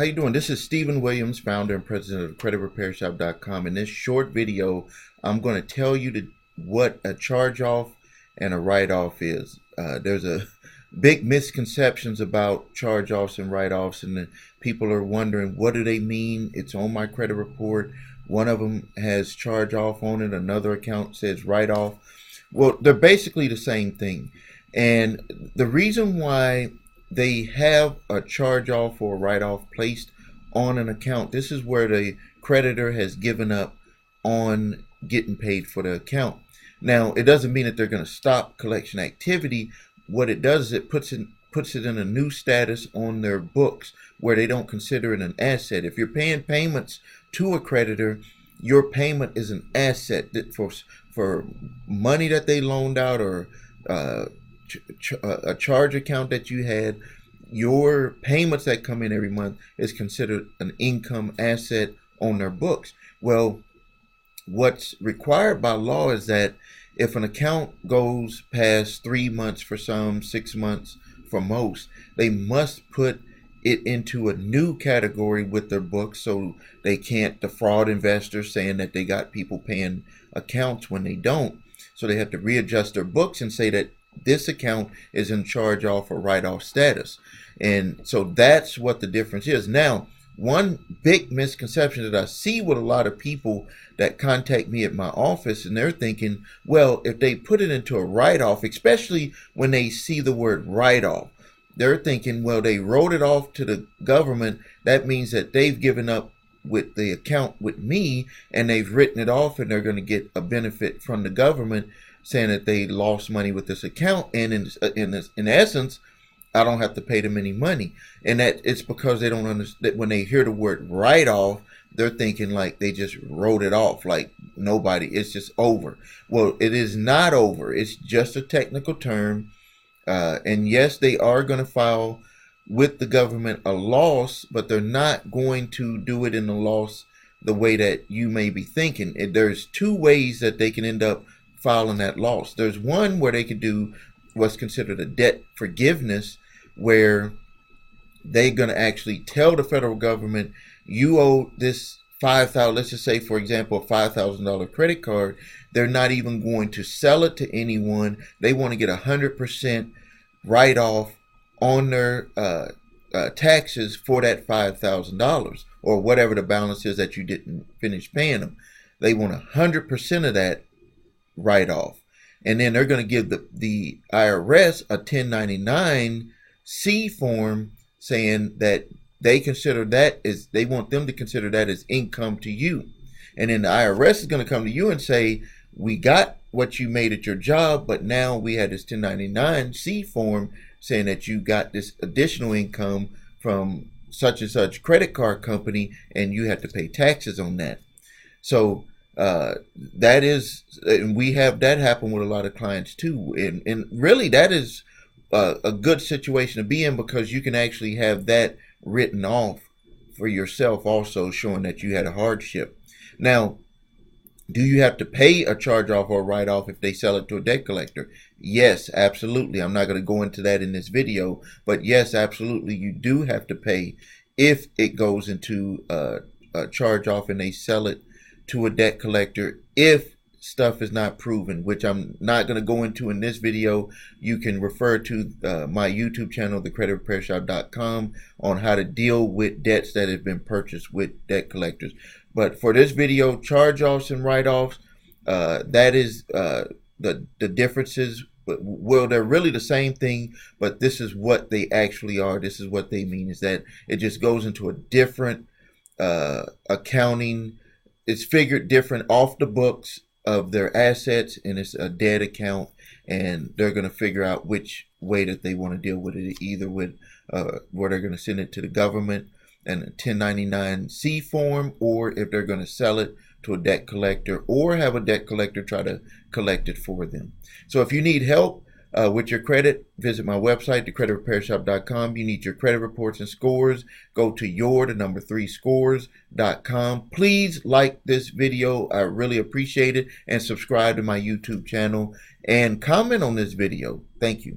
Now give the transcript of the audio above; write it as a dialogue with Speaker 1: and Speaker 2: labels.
Speaker 1: How you doing? This is Stephen Williams, founder and president of CreditRepairShop.com. In this short video, I'm going to tell you what a charge-off and a write-off is. There's a big misconceptions about charge-offs and write-offs, and people are wondering, what do they mean? It's on my credit report. One of them has charge-off on it. Another account says write-off. Well, they're basically the same thing. And the reason why they have a charge-off or write-off placed on an account, this is where the creditor has given up on getting paid for the account. Now, it doesn't mean that they're going to stop collection activity. What it does is it puts it in a new status on their books where they don't consider it an asset. If you're paying payments to a creditor, your payment is an asset that for money that they loaned out or a charge account that you had. Your payments that come in every month is considered an income asset on their books. Well, what's required by law is that if an account goes past 3 months for some, 6 months for most, they must put it into a new category with their books so they can't defraud investors saying that they got people paying accounts when they don't. So they have to readjust their books and say that this account is in charge-off or write-off status. And so that's what the difference is. Now, one big misconception that I see with a lot of people that contact me at my office, and they're thinking, well, if they put it into a write-off, especially when they see the word write-off, they're thinking, well, they wrote it off to the government. That means that they've given up with the account with me and they've written it off and they're going to get a benefit from the government saying that they lost money with this account. And in essence, I don't have to pay them any money. And that it's because they don't understand. When they hear the word write off, they're thinking like they just wrote it off, like it's just over. Well, it is not over. It's just a technical term. And yes, they are going to file with the government a loss, but they're not going to do it in the loss the way that you may be thinking. There's two ways that they can end up filing that loss. There's one where they could do what's considered a debt forgiveness, where they're going to actually tell the federal government, you owe this $5,000, let's just say, for example, a $5,000 credit card. They're not even going to sell it to anyone. They want to get 100% write-off on their taxes for that $5,000 or whatever the balance is that you didn't finish paying them. They want 100% of that write-off. And then they're going to give the IRS a 1099-C form saying that they want them to consider that as income to you. And then the IRS is going to come to you and say, we got what you made at your job, but now we had this 1099-C form saying that you got this additional income from such and such credit card company, and you have to pay taxes on that. So that is, and we have that happen with a lot of clients too. And really that is a good situation to be in, because you can actually have that written off for yourself also, showing that you had a hardship. Now, do you have to pay a charge-off or write-off if they sell it to a debt collector? Yes, absolutely. I'm not going to go into that in this video, but yes, absolutely, you do have to pay if it goes into a charge-off and they sell it to a debt collector, if stuff is not proven, which I'm not going to go into in this video. You can refer to my YouTube channel, thecreditrepairshop.com, on how to deal with debts that have been purchased with debt collectors. But for this video, charge-offs and write-offs, that is the differences. Well, they're really the same thing, but this is what they actually are. This is what they mean, is that it just goes into a different accounting. It's figured different off the books of their assets, and it's a dead account, and they're going to figure out which way that they want to deal with it, either with where they're going to send it to the government and a 1099-C form, or if they're going to sell it to a debt collector or have a debt collector try to collect it for them. So if you need help with your credit, visit my website, thecreditrepairshop.com. You need your credit reports and scores, go to scores.com. Please like this video. I really appreciate it. And subscribe to my YouTube channel and comment on this video. Thank you.